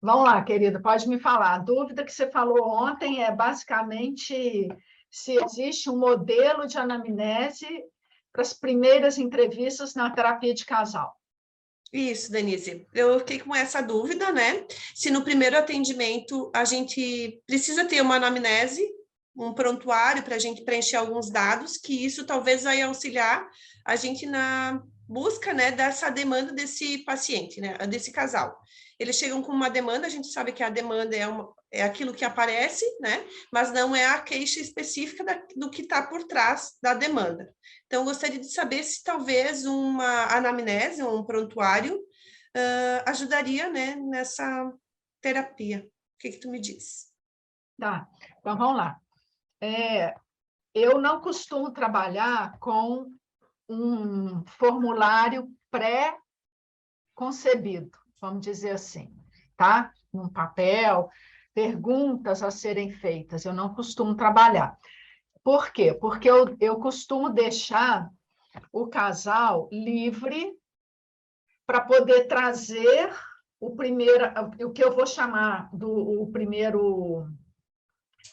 Vamos lá, querida, pode me falar. A dúvida que você falou ontem é basicamente se existe um modelo de anamnese para as primeiras entrevistas na terapia de casal. Isso, Denise. Eu fiquei com essa dúvida, né? Se no primeiro atendimento a gente precisa ter uma anamnese, um prontuário para a gente preencher alguns dados, que isso talvez vai auxiliar a gente na busca, né, dessa demanda desse paciente, né, desse casal. Eles chegam com uma demanda, a gente sabe que a demanda é aquilo que aparece, né, mas não é a queixa específica do que está por trás da demanda. Então, eu gostaria de saber se talvez uma anamnese, um prontuário, ajudaria, né, nessa terapia. O que tu me diz? Tá, então vamos lá. Eu não costumo trabalhar com um formulário pré-concebido, vamos dizer assim, tá? Num papel, perguntas a serem feitas, eu não costumo trabalhar. Por quê? Porque eu costumo deixar o casal livre para poder trazer o que eu vou chamar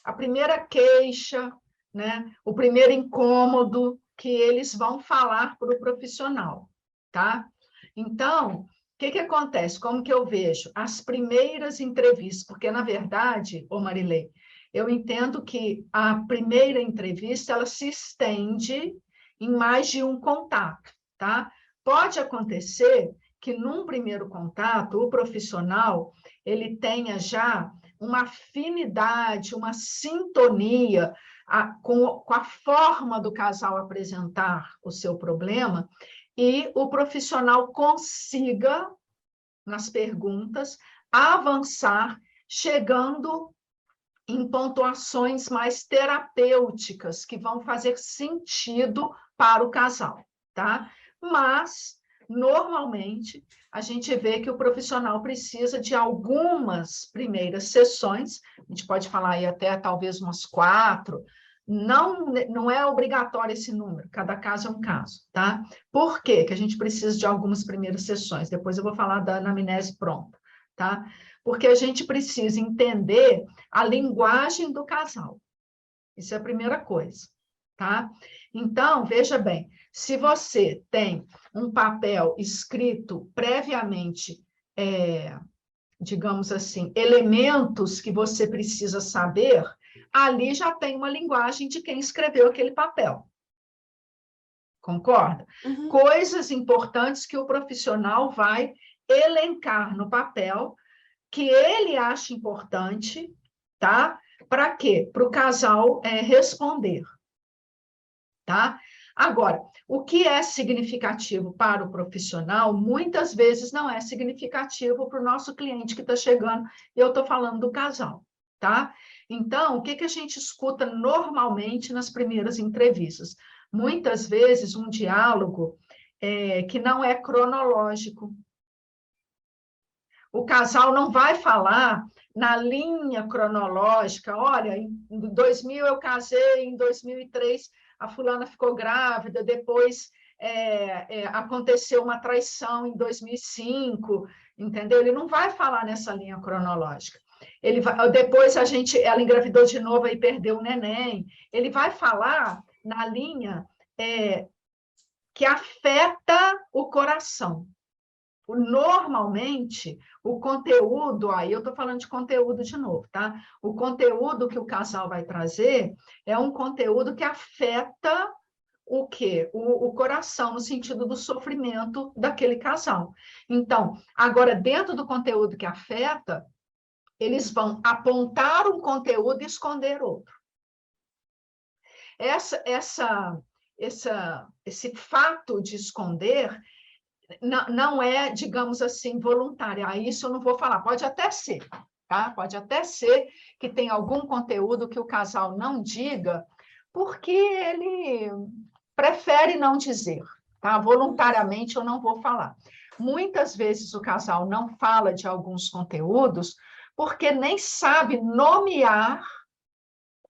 a primeira queixa, né? O primeiro incômodo que eles vão falar para o profissional, tá? Então, o que acontece? Como que eu vejo? As primeiras entrevistas, porque, na verdade, ô Marilei, eu entendo que a primeira entrevista, ela se estende em mais de um contato, tá? Pode acontecer que, num primeiro contato, o profissional, ele tenha já uma afinidade, uma sintonia com a forma do casal apresentar o seu problema, e o profissional consiga, nas perguntas, avançar, chegando em pontuações mais terapêuticas, que vão fazer sentido para o casal, tá? Mas, normalmente, a gente vê que o profissional precisa de algumas primeiras sessões, a gente pode falar aí até talvez umas 4, não é obrigatório esse número, cada caso é um caso, tá? Por quê que a gente precisa de algumas primeiras sessões? Depois eu vou falar da anamnese pronta, tá? Porque a gente precisa entender a linguagem do casal. Isso é a primeira coisa, tá? Então, veja bem, se você tem um papel escrito previamente, digamos assim, elementos que você precisa saber, ali já tem uma linguagem de quem escreveu aquele papel. Concorda? Uhum. Coisas importantes que o profissional vai elencar no papel, que ele acha importante, tá? Para quê? Para o casal responder, tá? Agora, o que é significativo para o profissional, muitas vezes não é significativo para o nosso cliente que está chegando, e eu estou falando do casal, tá? Então, o que a gente escuta normalmente nas primeiras entrevistas? Muitas vezes um diálogo que não é cronológico. O casal não vai falar na linha cronológica, olha, em 2000 eu casei, em 2003 a fulana ficou grávida, depois aconteceu uma traição em 2005, entendeu? Ele não vai falar nessa linha cronológica. Depois ela engravidou de novo e perdeu o neném. Ele vai falar na linha que afeta o coração. Normalmente, o conteúdo, aí eu estou falando de conteúdo de novo, tá? O conteúdo que o casal vai trazer é um conteúdo que afeta o quê? O coração, no sentido do sofrimento daquele casal. Então, agora, dentro do conteúdo que afeta, eles vão apontar um conteúdo e esconder outro. Esse fato de esconder não é, digamos assim, voluntária. Isso eu não vou falar, pode até ser, tá? Pode até ser que tem algum conteúdo que o casal não diga, porque ele prefere não dizer, tá? Voluntariamente eu não vou falar. Muitas vezes o casal não fala de alguns conteúdos porque nem sabe nomear,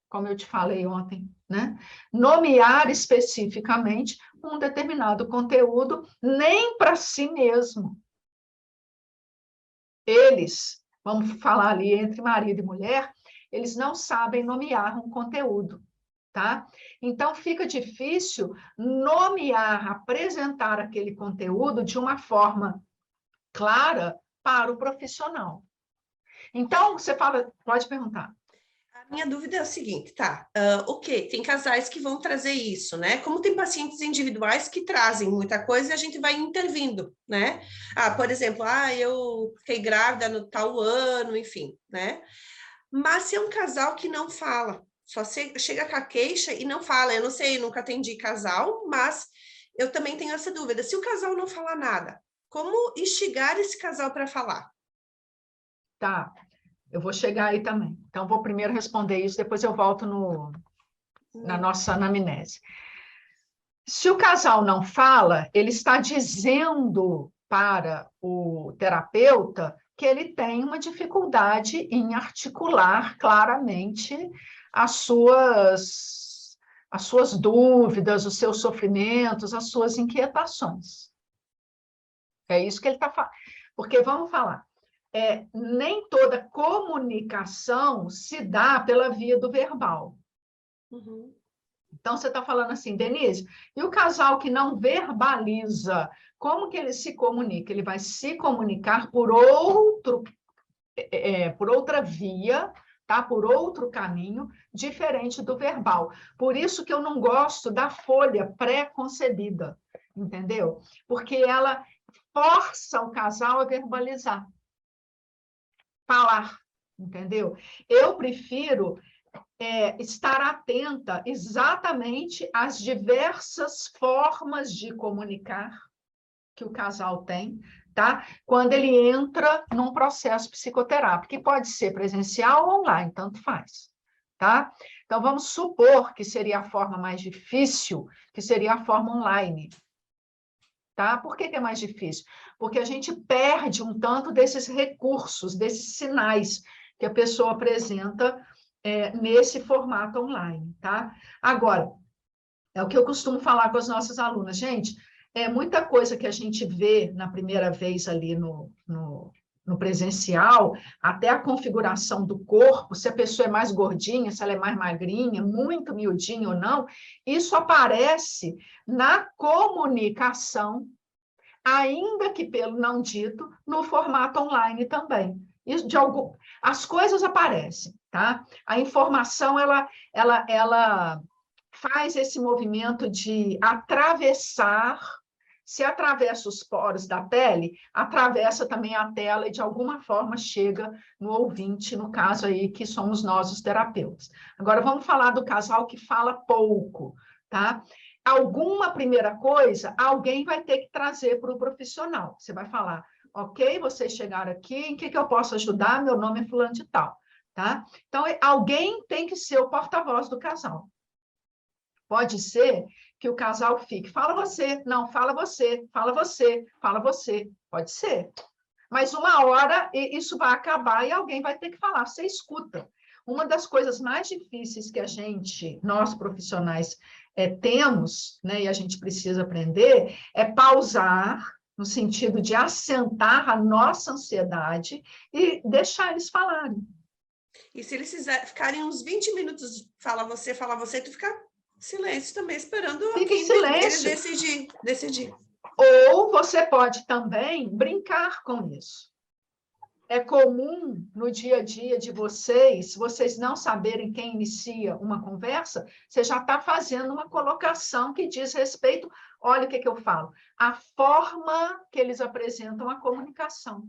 como eu te falei ontem, né? Nomear especificamente um determinado conteúdo, nem para si mesmo. Eles, vamos falar ali entre marido e mulher, eles não sabem nomear um conteúdo, tá? Então, fica difícil nomear, apresentar aquele conteúdo de uma forma clara para o profissional. Então, você fala, pode perguntar. A minha dúvida é o seguinte, tá? Ok, tem casais que vão trazer isso, né? Como tem pacientes individuais que trazem muita coisa e a gente vai intervindo, né? Por exemplo, eu fiquei grávida no tal ano, enfim, né? Mas se é um casal que não fala, só chega com a queixa e não fala, eu não sei, nunca atendi casal, mas eu também tenho essa dúvida. Se o casal não falar nada, como instigar esse casal para falar? Tá, eu vou chegar aí também. Então, vou primeiro responder isso, depois eu volto na nossa anamnese. Se o casal não fala, ele está dizendo para o terapeuta que ele tem uma dificuldade em articular claramente as suas dúvidas, os seus sofrimentos, as suas inquietações. É isso que ele está falando. Porque, vamos falar, nem toda comunicação se dá pela via do verbal. Uhum. Então, você está falando assim, Denise, e o casal que não verbaliza, como que ele se comunica? Ele vai se comunicar por outra via, tá? Por outro caminho, diferente do verbal. Por isso que eu não gosto da folha pré-concebida, entendeu? Porque ela força o casal a verbalizar, falar, entendeu? Eu prefiro estar atenta exatamente às diversas formas de comunicar que o casal tem, tá? Quando ele entra num processo psicoterápico, que pode ser presencial ou online, tanto faz, tá? Então, vamos supor que seria a forma mais difícil, que seria a forma online, tá? Por que é mais difícil? Porque a gente perde um tanto desses recursos, desses sinais que a pessoa apresenta nesse formato online, tá? Agora, é o que eu costumo falar com as nossas alunas. Gente, muita coisa que a gente vê na primeira vez ali no presencial, até a configuração do corpo, se a pessoa é mais gordinha, se ela é mais magrinha, muito miudinha ou não, isso aparece na comunicação, ainda que pelo não dito, no formato online também. Isso, as coisas aparecem, tá? A informação, ela faz esse movimento de atravessar, se atravessa os poros da pele, atravessa também a tela e, de alguma forma, chega no ouvinte, no caso aí, que somos nós, os terapeutas. Agora, vamos falar do casal que fala pouco, tá? Alguma primeira coisa, alguém vai ter que trazer para o profissional. Você vai falar, ok, vocês chegaram aqui, em que eu posso ajudar? Meu nome é fulano de tal, tá? Então, alguém tem que ser o porta-voz do casal. Pode ser que o casal fique, fala você, não, fala você, fala você, fala você. Pode ser. Mas uma hora isso vai acabar e alguém vai ter que falar, você escuta. Uma das coisas mais difíceis que nós profissionais, temos, né, e a gente precisa aprender, é pausar, no sentido de assentar a nossa ansiedade e deixar eles falarem. E se eles ficarem uns 20 minutos, fala você, tu fica silêncio também, esperando Fica em alguém silêncio. deles decidir. Ou você pode também brincar com isso. É comum no dia a dia de vocês não saberem quem inicia uma conversa, você já está fazendo uma colocação que diz respeito, olha o que eu falo, a forma que eles apresentam a comunicação.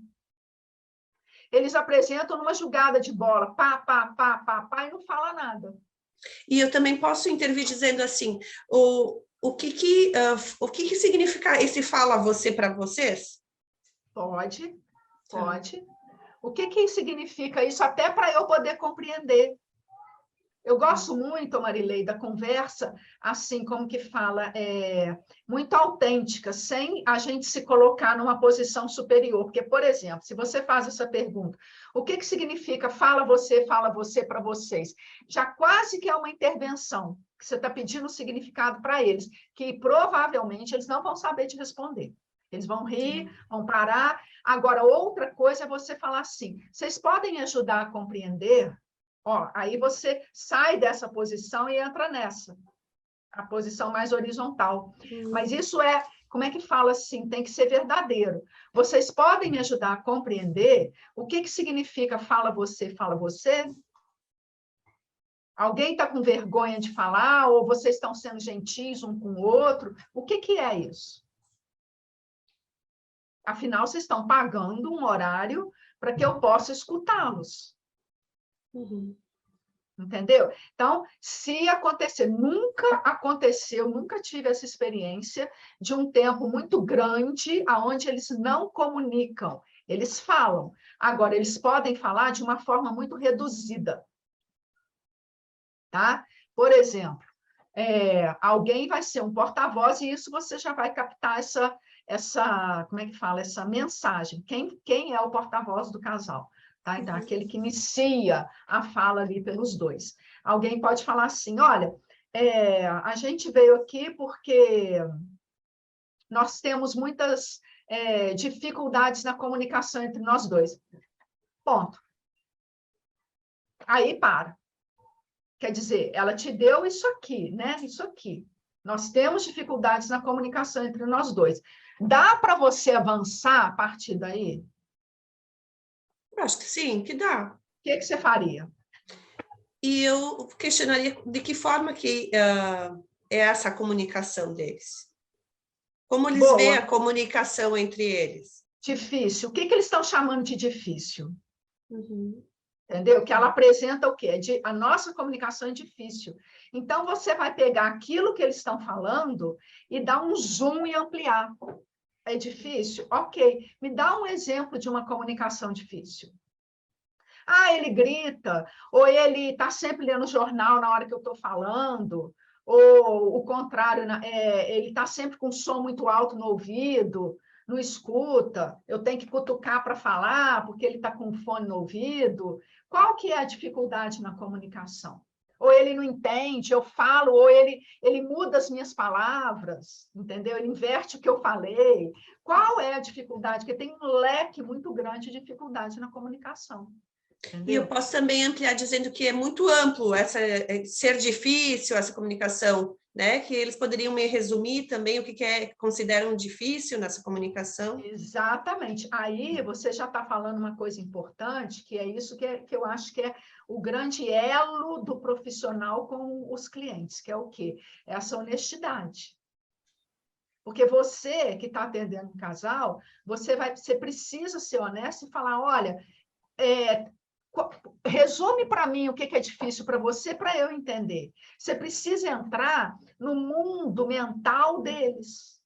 Eles apresentam numa jogada de bola, pá, pá, pá, pá, pá, e não fala nada. E eu também posso intervir dizendo assim, o que significa esse fala você para vocês? Pode, Tá. pode. O que significa isso? Até para eu poder compreender. Eu gosto muito, Marilei, da conversa, assim, como que fala, muito autêntica, sem a gente se colocar numa posição superior. Porque, por exemplo, se você faz essa pergunta, o que significa fala você para vocês? Já quase que é uma intervenção, que você está pedindo um significado para eles, que provavelmente eles não vão saber te responder. Eles vão rir, vão parar. Agora, outra coisa é você falar assim, vocês podem ajudar a compreender? Ó, aí você sai dessa posição e entra nessa, a posição mais horizontal. Mas isso como é que fala assim? Tem que ser verdadeiro. Vocês podem me ajudar a compreender o que significa fala você, fala você? Alguém está com vergonha de falar, ou vocês estão sendo gentis um com o outro? O que é isso? Afinal, vocês estão pagando um horário para que eu possa escutá-los. Uhum. Entendeu? Então, se acontecer, nunca aconteceu, nunca tive essa experiência de um tempo muito grande onde eles não comunicam, eles falam. Agora, eles podem falar de uma forma muito reduzida. Tá? Por exemplo, alguém vai ser um porta-voz e isso você já vai captar como é que fala? Essa mensagem. Quem é o porta-voz do casal? Tá? Então, aquele que inicia a fala ali pelos dois. Alguém pode falar assim, olha, a gente veio aqui porque nós temos muitas dificuldades na comunicação entre nós dois. Ponto. Aí para. Quer dizer, ela te deu isso aqui, né? Isso aqui. Nós temos dificuldades na comunicação entre nós dois. Dá para você avançar a partir daí? Eu acho que sim, que dá. O que você faria? E eu questionaria de que forma que é essa comunicação deles. Como eles veem a Boa. comunicação entre eles? Difícil. O que eles estão chamando de difícil? Uhum. Entendeu? Que ela apresenta o quê? A nossa comunicação é difícil. Então, você vai pegar aquilo que eles estão falando e dar um zoom e ampliar. É difícil? Ok. Me dá um exemplo de uma comunicação difícil. Ah, ele grita, ou ele está sempre lendo jornal na hora que eu estou falando, ou o contrário, ele está sempre com som muito alto no ouvido, não escuta, eu tenho que cutucar para falar, porque ele está com fone no ouvido. Qual que é a dificuldade na comunicação? Ou ele não entende, eu falo, ou ele muda as minhas palavras, entendeu? Ele inverte o que eu falei. Qual é a dificuldade? Porque tem um leque muito grande de dificuldade na comunicação. E eu Entendeu? posso também ampliar dizendo que é muito amplo ser difícil essa comunicação, né? Que eles poderiam me resumir também o que consideram difícil nessa comunicação. Exatamente. Aí você já está falando uma coisa importante, que é isso que eu acho que é o grande elo do profissional com os clientes, que é o quê? É essa honestidade. Porque você que está atendendo um casal, você precisa ser honesto e falar, olha, resume para mim o que é difícil para você, para eu entender. Você precisa entrar no mundo mental deles.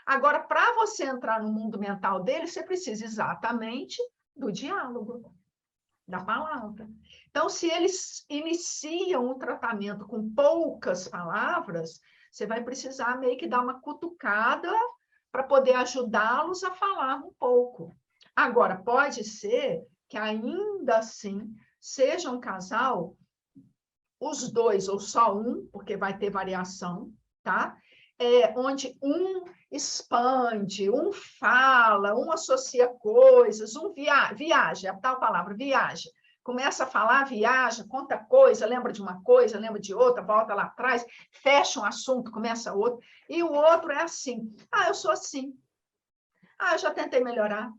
Agora, para você entrar no mundo mental deles, você precisa exatamente do diálogo, da palavra. Então, se eles iniciam o tratamento com poucas palavras, você vai precisar meio que dar uma cutucada para poder ajudá-los a falar um pouco. Agora, pode ser que ainda assim seja um casal, os dois ou só um, porque vai ter variação, tá? Onde um expande, um fala, um associa coisas, um viaja, a tal palavra, viaja. Começa a falar, viaja, conta coisa, lembra de uma coisa, lembra de outra, volta lá atrás, fecha um assunto, começa outro. E o outro é assim, eu sou assim. Eu já tentei melhorar.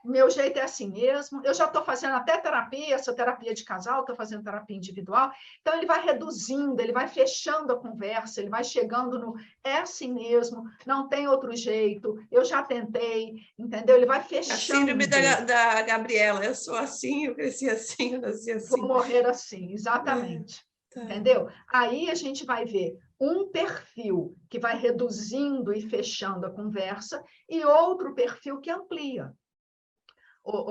Meu jeito é assim mesmo. Eu já estou fazendo até terapia, essa terapia de casal, estou fazendo terapia individual. Então, ele vai reduzindo, ele vai fechando a conversa, ele vai chegando no é assim mesmo, não tem outro jeito, eu já tentei, entendeu? Ele vai fechando. A síndrome da Gabriela, eu sou assim, eu cresci assim, eu nasci assim. Vou morrer assim, exatamente. Entendeu? Aí a gente vai ver um perfil que vai reduzindo e fechando a conversa e outro perfil que amplia.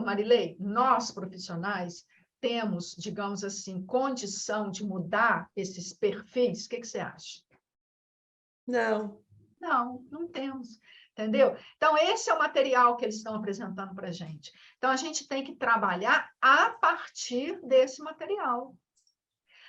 Marilei, nós profissionais temos, digamos assim, condição de mudar esses perfis? O que você acha? Não. Não, não temos. Entendeu? Então, esse é o material que eles estão apresentando para a gente. Então, a gente tem que trabalhar a partir desse material.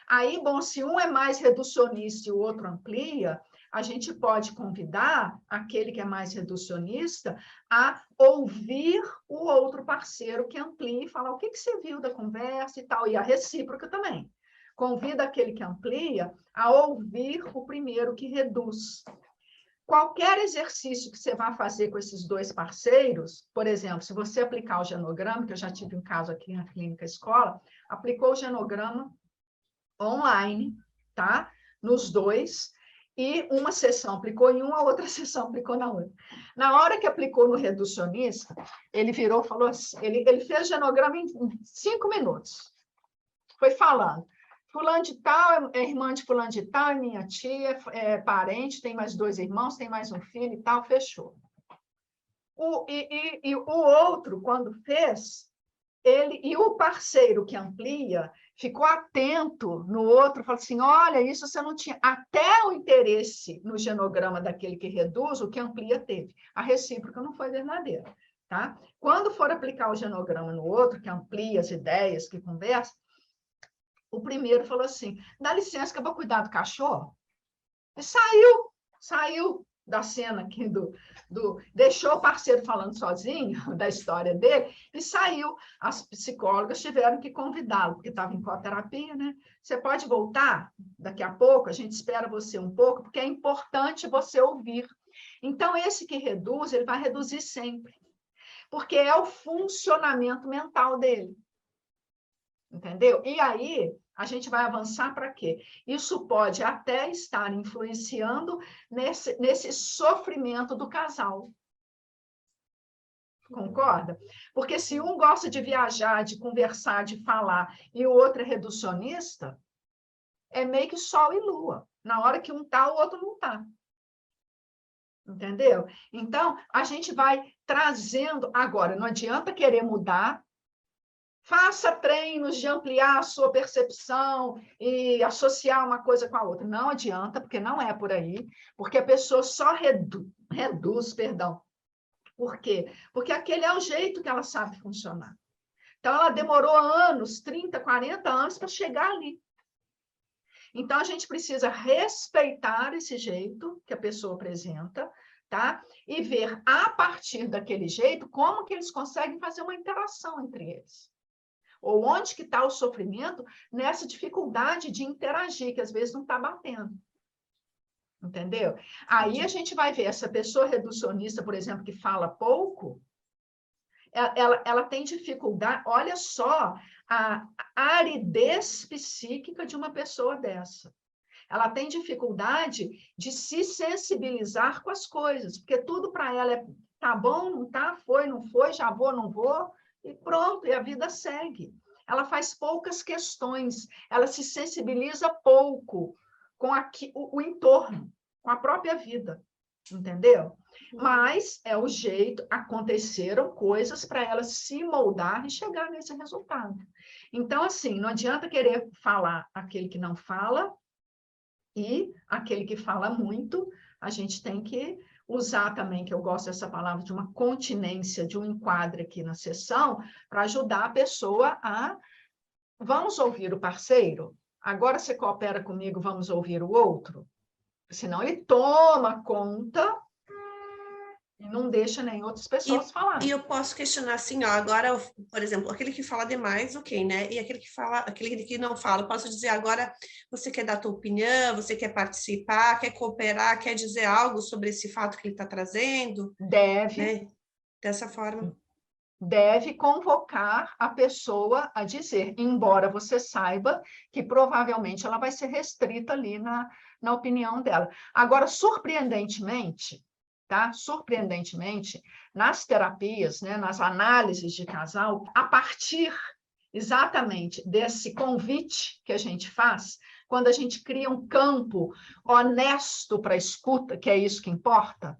Aí, bom, se um é mais reducionista e o outro amplia, a gente pode convidar aquele que é mais reducionista a ouvir o outro parceiro que amplia e falar o que você viu da conversa e tal, e a recíproca também. Convida aquele que amplia a ouvir o primeiro que reduz. Qualquer exercício que você vá fazer com esses dois parceiros, por exemplo, se você aplicar o genograma, que eu já tive um caso aqui na clínica escola, aplicou o genograma online, tá? Nos dois, e uma sessão aplicou em uma, outra sessão aplicou na outra. Na hora que aplicou no reducionista, ele virou e falou assim, ele fez genograma em 5 minutos. Foi falando. Fulano de tal é irmã de fulano de tal, é minha tia, é parente, tem mais 2 irmãos, tem mais um filho e tal, fechou. E o outro, quando fez, e o parceiro que amplia ficou atento no outro, falou assim, olha, isso você não tinha. Até o interesse no genograma daquele que reduz, o que amplia teve. A recíproca não foi verdadeira. Tá? Quando for aplicar o genograma no outro, que amplia as ideias, que conversa, o primeiro falou assim, dá licença que eu vou cuidar do cachorro. E saiu da cena aqui deixou o parceiro falando sozinho da história dele e saiu. As psicólogas tiveram que convidá-lo, porque estava em coterapia, né? Você pode voltar daqui a pouco, a gente espera você um pouco, porque é importante você ouvir. Então, esse que reduz, ele vai reduzir sempre, porque é o funcionamento mental dele. Entendeu? E aí, a gente vai avançar para quê? Isso pode até estar influenciando nesse sofrimento do casal. Concorda? Porque se um gosta de viajar, de conversar, de falar, e o outro é reducionista, é meio que sol e lua. Na hora que um está, o outro não está. Entendeu? Então, a gente vai trazendo... Agora, não adianta querer mudar. Faça treinos de ampliar a sua percepção e associar uma coisa com a outra. Não adianta, porque não é por aí, porque a pessoa só reduz, perdão. Por quê? Porque aquele é o jeito que ela sabe funcionar. Então, ela demorou anos, 30, 40 anos, para chegar ali. Então, a gente precisa respeitar esse jeito que a pessoa apresenta, tá? E ver, a partir daquele jeito, como que eles conseguem fazer uma interação entre eles. Ou onde que está o sofrimento nessa dificuldade de interagir, que às vezes não está batendo. Entendeu? Aí a gente vai ver essa pessoa reducionista, por exemplo, que fala pouco, ela tem dificuldade, olha só a aridez psíquica de uma pessoa dessa. Ela tem dificuldade de se sensibilizar com as coisas, porque tudo para ela é tá bom, não tá, foi, não foi, já vou, não vou, e pronto, e a vida segue. Ela faz poucas questões, ela se sensibiliza pouco com o entorno, com a própria vida, entendeu? Mas é o jeito, aconteceram coisas para ela se moldar e chegar nesse resultado. Então, assim, não adianta querer falar aquele que não fala e aquele que fala muito, a gente tem que usar também, que eu gosto dessa palavra, de uma continência, de um enquadre aqui na sessão, para ajudar a pessoa a... Vamos ouvir o parceiro? Agora você coopera comigo, vamos ouvir o outro? Senão ele toma conta e não deixa nem outras pessoas falarem. E eu posso questionar assim, ó, agora, por exemplo, aquele que fala demais, ok, né? E aquele que não fala, eu posso dizer agora, você quer dar a tua opinião, você quer participar, quer cooperar, quer dizer algo sobre esse fato que ele está trazendo? Deve. Né? Dessa forma. Deve convocar a pessoa a dizer, embora você saiba que provavelmente ela vai ser restrita ali na opinião dela. Agora, surpreendentemente, tá? Surpreendentemente, nas terapias, né, nas análises de casal, a partir exatamente desse convite que a gente faz, quando a gente cria um campo honesto para a escuta, que é isso que importa,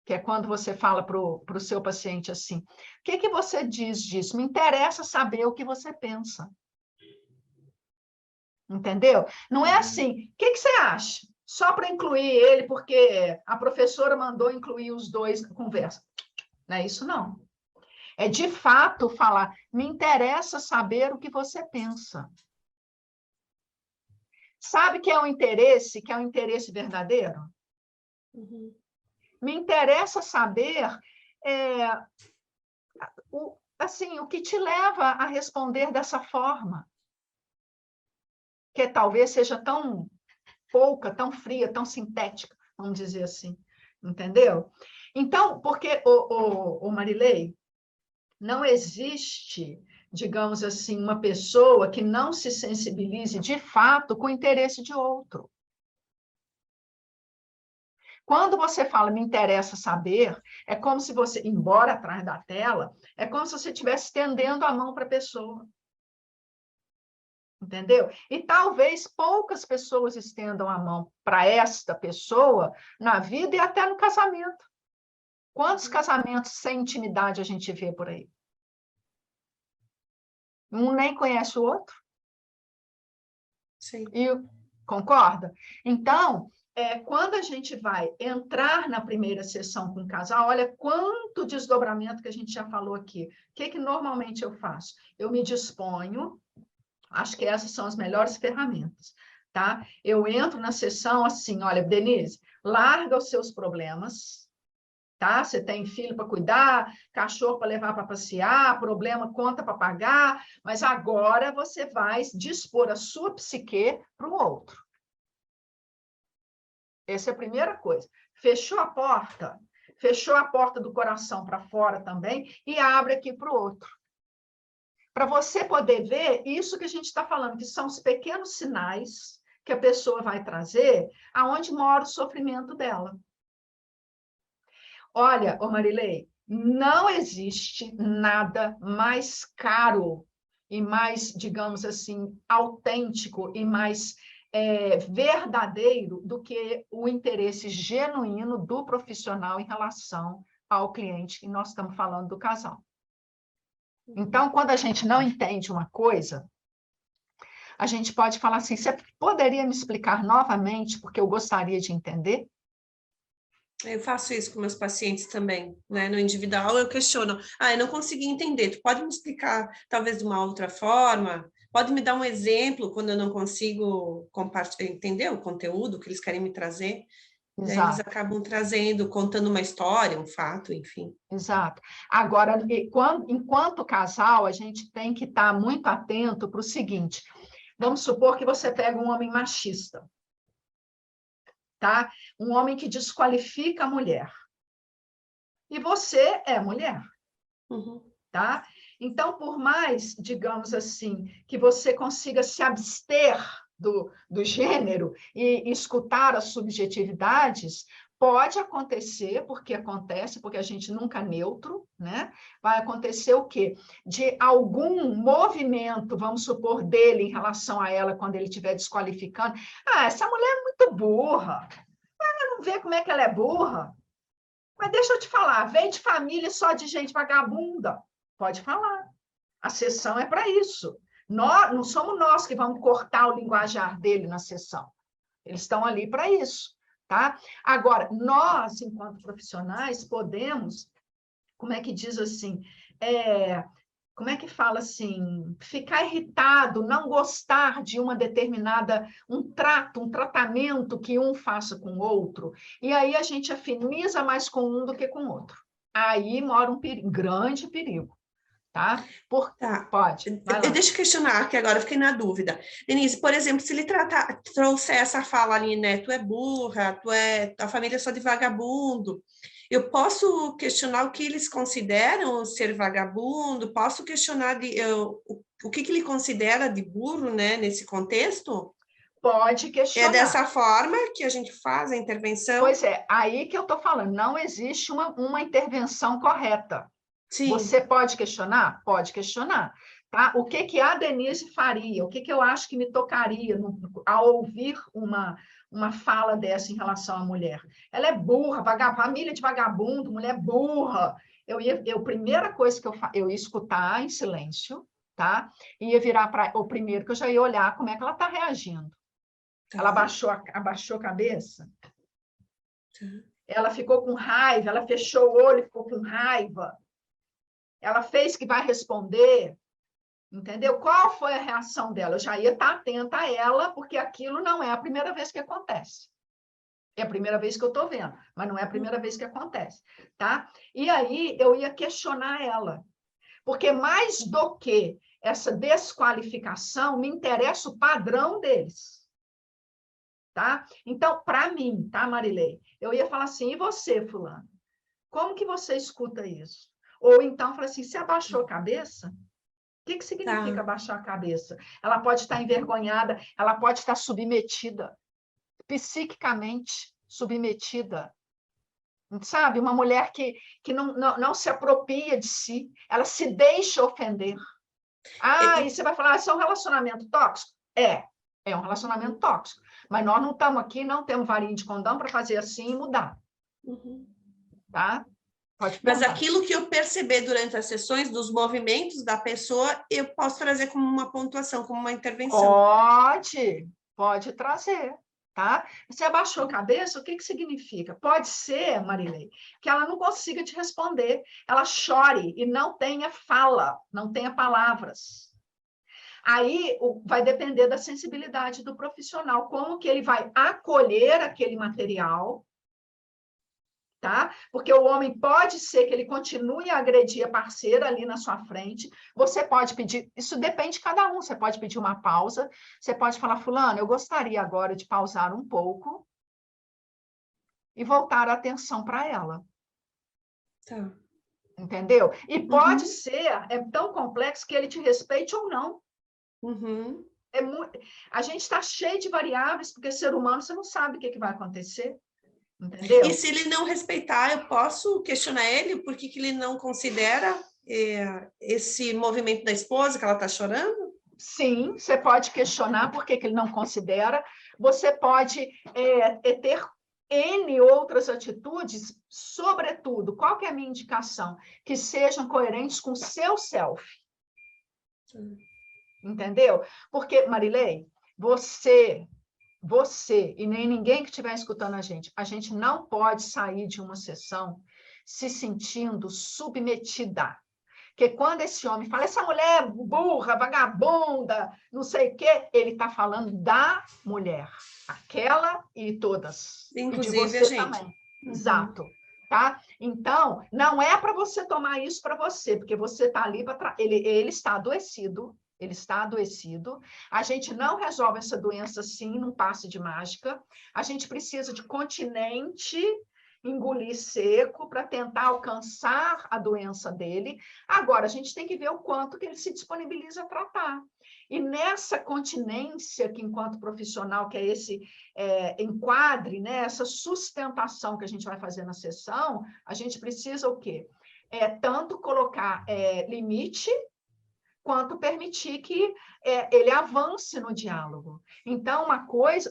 que é quando você fala para o seu paciente assim, o que você diz disso? Me interessa saber o que você pensa. Entendeu? Não é assim, o que você acha? Só para incluir ele, porque a professora mandou incluir os dois na conversa. Não é isso, não. É de fato falar, me interessa saber o que você pensa. Sabe que é um interesse verdadeiro? Uhum. Me interessa saber o que te leva a responder dessa forma, que talvez seja tão pouca, tão fria, tão sintética, vamos dizer assim, entendeu? Então, porque, o Marilei, não existe, digamos assim, uma pessoa que não se sensibilize de fato com o interesse de outro. Quando você fala, me interessa saber, é como se você, embora atrás da tela, é como se você estivesse estendendo a mão para a pessoa. Entendeu? E talvez poucas pessoas estendam a mão para esta pessoa na vida e até no casamento. Quantos casamentos sem intimidade a gente vê por aí? Um nem conhece o outro. Sim. E concorda? Então, quando a gente vai entrar na primeira sessão com o casal, olha quanto desdobramento que a gente já falou aqui. O que normalmente eu faço? Eu me disponho. Acho que essas são as melhores ferramentas, tá? Eu entro na sessão assim, olha, Denise, larga os seus problemas, tá? Você tem filho para cuidar, cachorro para levar para passear, problema, conta para pagar, mas agora você vai dispor a sua psique para o outro. Essa é a primeira coisa. Fechou a porta do coração para fora também e abre aqui para o outro. Para você poder ver isso que a gente está falando, que são os pequenos sinais que a pessoa vai trazer aonde mora o sofrimento dela. Olha, ô Marilei, não existe nada mais caro e mais, digamos assim, autêntico e mais verdadeiro do que o interesse genuíno do profissional em relação ao cliente, e nós estamos falando do casal. Então, quando a gente não entende uma coisa, a gente pode falar assim, você poderia me explicar novamente, porque eu gostaria de entender? Eu faço isso com meus pacientes também, né? No individual eu questiono, eu não consegui entender, tu pode me explicar talvez de uma outra forma? Pode me dar um exemplo quando eu não consigo entender o conteúdo que eles querem me trazer? Daí eles Exato. acabam trazendo, contando uma história, um fato, enfim. Exato. Agora, enquanto casal, a gente tem que estar muito atento para o seguinte, vamos supor que você pega um homem machista, tá? Um homem que desqualifica a mulher. E você é mulher, tá? Então, por mais, digamos assim, que você consiga se abster do gênero e escutar as subjetividades, pode acontecer, porque acontece, porque a gente nunca é neutro, né? Vai acontecer o quê? De algum movimento, vamos supor, dele em relação a ela, quando ele estiver desqualificando. Essa mulher é muito burra. Não vê como é que ela é burra? Mas deixa eu te falar, vem de família só de gente vagabunda. Pode falar. A sessão é para isso. Não somos nós que vamos cortar o linguajar dele na sessão. Eles estão ali para isso, tá? Agora, nós, enquanto profissionais, podemos, como é que diz assim, como é que fala assim, ficar irritado, não gostar de uma determinada, um tratamento que um faça com o outro, e aí a gente afiniza mais com um do que com o outro. Aí mora um grande perigo, tá? Tá. Pode, vai lá. Deixa eu questionar, que agora eu fiquei na dúvida. Denise, por exemplo, se ele trouxer essa fala ali, né? Tu é burra, tua família é só de vagabundo. Eu posso questionar o que eles consideram ser vagabundo? Posso questionar o que ele considera de burro, né? Nesse contexto? Pode questionar. É dessa forma que a gente faz a intervenção? Pois é, aí que eu estou falando, não existe uma intervenção correta. Sim. Você pode questionar? Pode questionar. Tá? O que que a Denise faria? O que que eu acho que me tocaria ao ouvir uma fala dessa em relação à mulher? Ela é burra, família de vagabundo, mulher burra. A primeira coisa que eu ia escutar em silêncio, tá? Ia virar para o primeiro que eu já ia olhar como é que ela está reagindo. Tá. Ela abaixou a cabeça? Tá. Ela ficou com raiva, ela fechou o olho e ficou com raiva. Ela fez que vai responder. Entendeu? Qual foi a reação dela? Eu já ia estar atenta a ela, porque aquilo não é a primeira vez que acontece. É a primeira vez que eu estou vendo, mas não é a primeira vez que acontece, tá? E aí eu ia questionar ela, porque mais do que essa desqualificação, me interessa o padrão deles, tá? Então, para mim, tá, Marilei? Eu ia falar assim, e você, fulano? Como que você escuta isso? Ou então, falar assim, você abaixou a cabeça? O que significa abaixar a cabeça? Ela pode estar envergonhada, ela pode estar submetida, psiquicamente submetida. Sabe? Uma mulher que não se apropria de si, ela se deixa ofender. E você vai falar, isso é um relacionamento tóxico? É um relacionamento tóxico. Mas nós não estamos aqui, não temos varinha de condão para fazer assim e mudar. Tá? Mas aquilo que eu perceber durante as sessões, dos movimentos da pessoa, eu posso trazer como uma pontuação, como uma intervenção. Pode trazer, tá? Você abaixou a cabeça, o que significa? Pode ser, Marilei, que ela não consiga te responder, ela chore e não tenha fala, não tenha palavras. Aí vai depender da sensibilidade do profissional, como que ele vai acolher aquele material, tá? Porque o homem pode ser que ele continue a agredir a parceira ali na sua frente, você pode pedir, isso depende de cada um, você pode pedir uma pausa, você pode falar, fulano, eu gostaria agora de pausar um pouco e voltar a atenção para ela. Tá. Entendeu? E pode ser, é tão complexo que ele te respeite ou não. A gente está cheio de variáveis, porque ser humano, você não sabe o que vai acontecer. Entendeu? E se ele não respeitar, eu posso questionar ele por que ele não considera esse movimento da esposa, que ela está chorando? Sim, você pode questionar por que ele não considera. Você pode ter N outras atitudes, sobretudo, qual que é a minha indicação? Que sejam coerentes com o seu self. Entendeu? Porque, Marilei, você e nem ninguém que estiver escutando a gente não pode sair de uma sessão se sentindo submetida. Porque quando esse homem fala, essa mulher burra, vagabunda, não sei o quê, ele está falando da mulher, aquela e todas. Inclusive e de você a gente. também. Exato. Tá? Então, não é para você tomar isso para você, porque você está ali para... Ele está adoecido, ele está adoecido. A gente não resolve essa doença assim, num passe de mágica. A gente precisa de continente, engolir seco para tentar alcançar a doença dele. Agora, a gente tem que ver o quanto que ele se disponibiliza a tratar. E nessa continência, que enquanto profissional, que é esse enquadre, né, essa sustentação que a gente vai fazer na sessão, a gente precisa o quê? Tanto colocar limite, quanto permitir que ele avance no diálogo. Então,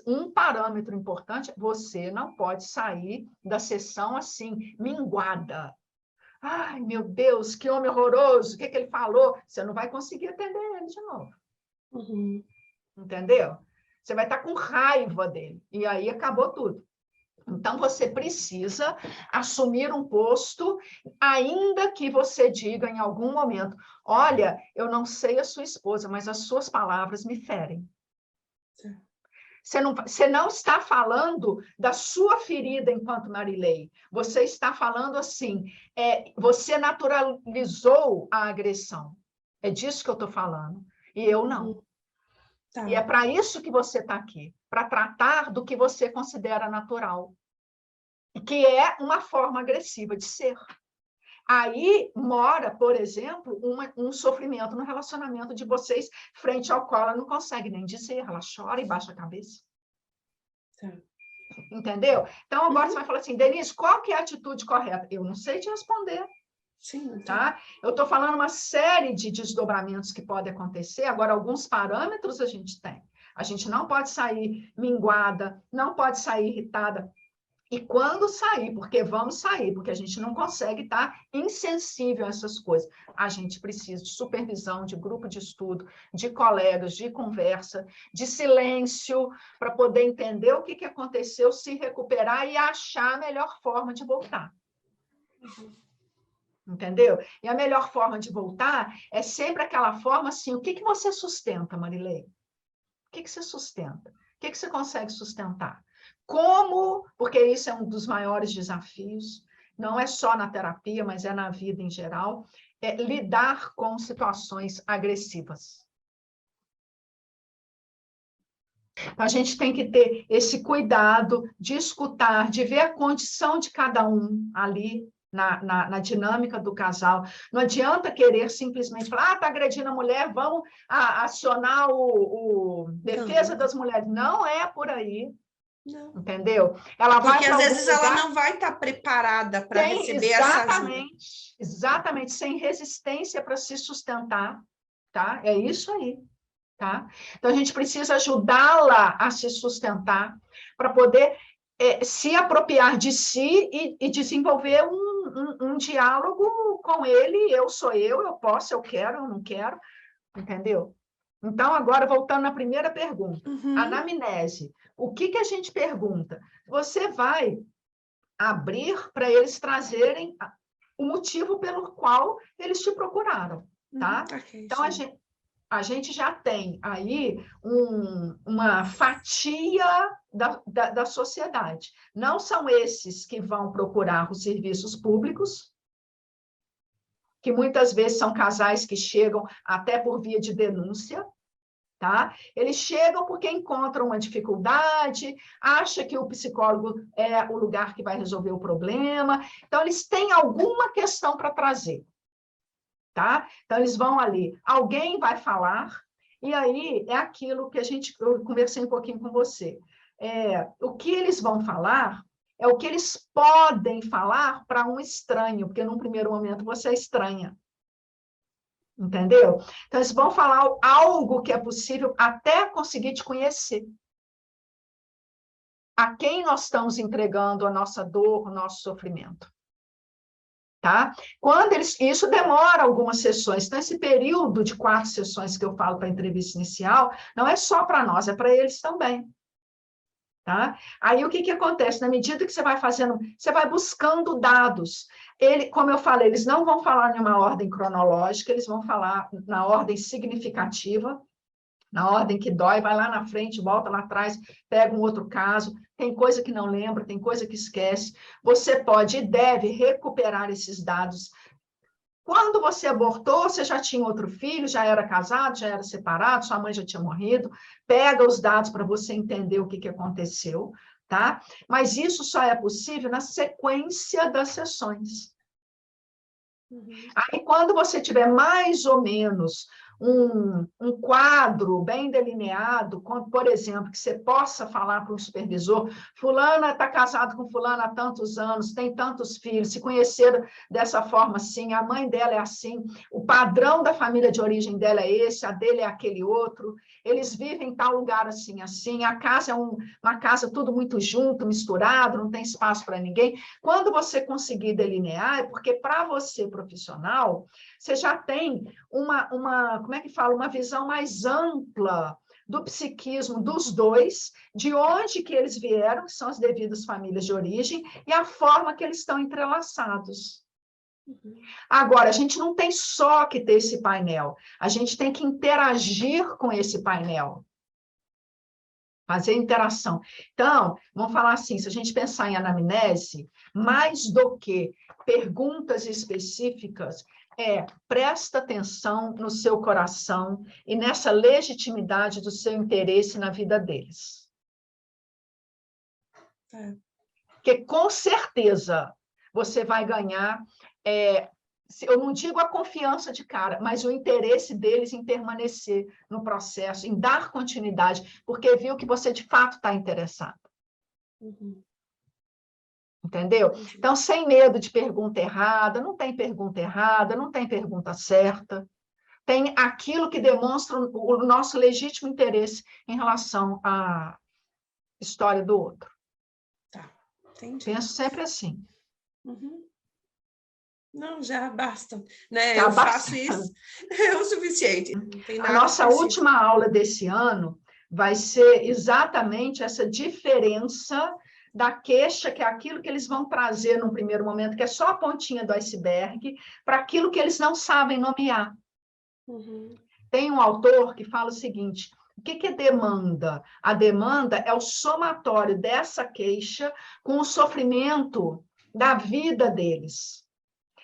um parâmetro importante, você não pode sair da sessão assim, minguada. Ai, meu Deus, que homem horroroso, o que ele falou? Você não vai conseguir atender ele de novo. Entendeu? Você vai estar com raiva dele, e aí acabou tudo. Então, você precisa assumir um posto, ainda que você diga em algum momento, olha, eu não sei a sua esposa, mas as suas palavras me ferem. Você não está falando da sua ferida enquanto Marilei. Você está falando assim, você naturalizou a agressão. É disso que eu estou falando. E eu não. E é para isso que você está aqui, para tratar do que você considera natural, que é uma forma agressiva de ser. Aí mora, por exemplo, um sofrimento no relacionamento de vocês, frente ao qual ela não consegue nem dizer, ela chora e baixa a cabeça. Entendeu? Então, agora você vai falar assim, Denise, qual que é a atitude correta? Eu não sei te responder. Sim, tá? Eu estou falando uma série de desdobramentos que podem acontecer, agora alguns parâmetros a gente tem. A gente não pode sair minguada, não pode sair irritada. E quando sair, porque vamos sair, porque a gente não consegue estar insensível a essas coisas. A gente precisa de supervisão, de grupo de estudo, de colegas, de conversa, de silêncio, para poder entender o que aconteceu, se recuperar e achar a melhor forma de voltar. Entendeu? E a melhor forma de voltar é sempre aquela forma assim, o que você sustenta, Marilei? O que você sustenta? O que você consegue sustentar? Como, porque isso é um dos maiores desafios, não é só na terapia, mas é na vida em geral, é lidar com situações agressivas. Então, a gente tem que ter esse cuidado de escutar, de ver a condição de cada um ali, na dinâmica do casal. Não adianta querer simplesmente falar, está agredindo a mulher, vamos acionar o defesa das mulheres. Não é por aí. Não. Entendeu? Ela vai porque às vezes ela não vai estar preparada para receber essa ajuda. Exatamente, sem resistência para se sustentar, tá? É isso aí, tá? Então a gente precisa ajudá-la a se sustentar para poder se apropriar de si e desenvolver um diálogo com ele. Eu sou eu posso, eu quero, eu não quero, entendeu? Então, agora, voltando na primeira pergunta, anamnese. O que a gente pergunta? Você vai abrir para eles trazerem o motivo pelo qual eles te procuraram, tá? Okay, então, a gente já tem aí uma fatia da sociedade. Não são esses que vão procurar os serviços públicos, que muitas vezes são casais que chegam até por via de denúncia, tá? Eles chegam porque encontram uma dificuldade, acha que o psicólogo é o lugar que vai resolver o problema, então eles têm alguma questão para trazer, tá? Então eles vão ali, alguém vai falar, e aí é aquilo que eu conversei um pouquinho com você. O que eles vão falar é o que eles podem falar para um estranho, porque num primeiro momento você é estranha. Entendeu? Então, eles vão falar algo que é possível até conseguir te conhecer. A quem nós estamos entregando a nossa dor, o nosso sofrimento. Tá? Isso demora algumas sessões. Então, esse período de 4 sessões que eu falo para a entrevista inicial, não é só para nós, é para eles também. Tá? Aí o que acontece? Na medida que você vai fazendo, você vai buscando dados. Como eu falei, eles não vão falar em uma ordem cronológica, eles vão falar na ordem significativa, na ordem que dói, vai lá na frente, volta lá atrás, pega um outro caso, tem coisa que não lembra, tem coisa que esquece. Você pode e deve recuperar esses dados. Quando você abortou, você já tinha outro filho, já era casado, já era separado, sua mãe já tinha morrido. Pega os dados para você entender o que aconteceu, tá? Mas isso só é possível na sequência das sessões. Aí, quando você tiver mais ou menos um quadro bem delineado, como, por exemplo, que você possa falar para um supervisor, fulana está casado com fulana há tantos anos, tem tantos filhos, se conheceram dessa forma assim, a mãe dela é assim, o padrão da família de origem dela é esse, a dele é aquele outro, eles vivem em tal lugar assim, assim, a casa é uma casa tudo muito junto, misturado, não tem espaço para ninguém. Quando você conseguir delinear, é porque para você, profissional, você já tem como é que fala? Uma visão mais ampla do psiquismo dos dois, de onde que eles vieram, que são as devidas famílias de origem, e a forma que eles estão entrelaçados. Agora, a gente não tem só que ter esse painel, a gente tem que interagir com esse painel. Fazer interação. Então, vamos falar assim, se a gente pensar em anamnese, mais do que perguntas específicas, presta atenção no seu coração e nessa legitimidade do seu interesse na vida deles. Porque, com certeza, você vai ganhar, eu não digo a confiança de cara, mas o interesse deles em permanecer no processo, em dar continuidade, porque viu que você, de fato, está interessado. Entendeu? Então, sem medo de pergunta errada, não tem pergunta errada, não tem pergunta certa. Tem aquilo que demonstra o nosso legítimo interesse em relação à história do outro. Tá, entendi. Penso sempre assim. Uhum. Não, já basta, né? Já Eu basta. faço isso, é o suficiente. Não tem A nada nossa específico. última aula desse ano vai ser exatamente essa diferença da queixa, que é aquilo que eles vão trazer no primeiro momento, que é só a pontinha do iceberg, para aquilo que eles não sabem nomear. Uhum. Tem um autor que fala o seguinte: o que é demanda? A demanda é o somatório dessa queixa com o sofrimento da vida deles.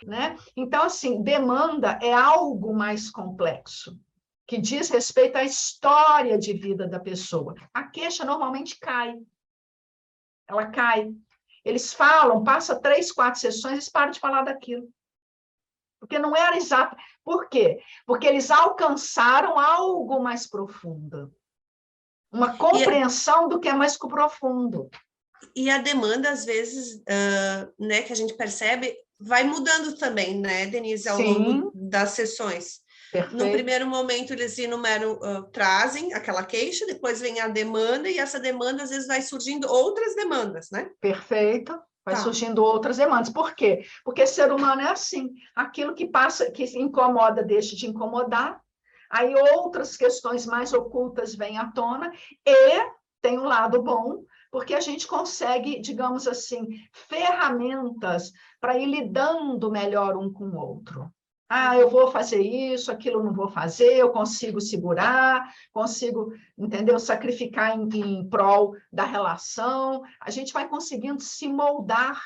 Né? Então, assim, demanda é algo mais complexo, que diz respeito à história de vida da pessoa. A queixa normalmente cai. Ela cai. Eles falam, passa 3, 4 sessões, eles param de falar daquilo. Porque não era exato. Por quê? Porque eles alcançaram algo mais profundo. Uma compreensão do que é mais profundo. E a demanda, às vezes, né, que a gente percebe, vai mudando também, né, Denise, ao longo das sessões. Perfeito. No primeiro momento, eles enumeram, trazem aquela queixa, depois vem a demanda, e essa demanda, às vezes, vai surgindo outras demandas, né? Perfeito. Vai surgindo outras demandas. Por quê? Porque ser humano é assim. Aquilo que passa, que incomoda, deixa de incomodar. Aí outras questões mais ocultas vêm à tona. E tem um lado bom, porque a gente consegue, digamos assim, ferramentas para ir lidando melhor um com o outro. Ah, eu vou fazer isso, aquilo não vou fazer, eu consigo segurar, consigo, entendeu? Sacrificar em prol da relação. A gente vai conseguindo se moldar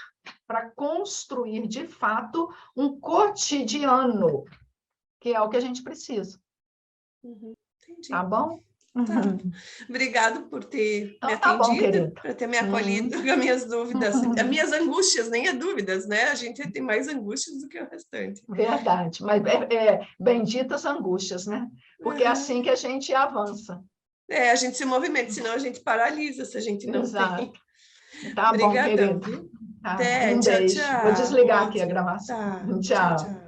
para construir, de fato, um cotidiano, que é o que a gente precisa. Uhum, entendi. Tá bom? Tá. Obrigado por ter me atendido, por ter me acolhido com as minhas dúvidas, as minhas angústias, nem é dúvidas, né? A gente tem mais angústias do que o restante. Verdade, mas benditas angústias, né? Porque é assim que a gente avança. A gente se movimenta, senão a gente paralisa se a gente não tem. Tá bom, querido. Viu? Tá, Até, um tchau, beijo. Vou tchau. desligar aqui a gravação. Tá, Tchau. tchau.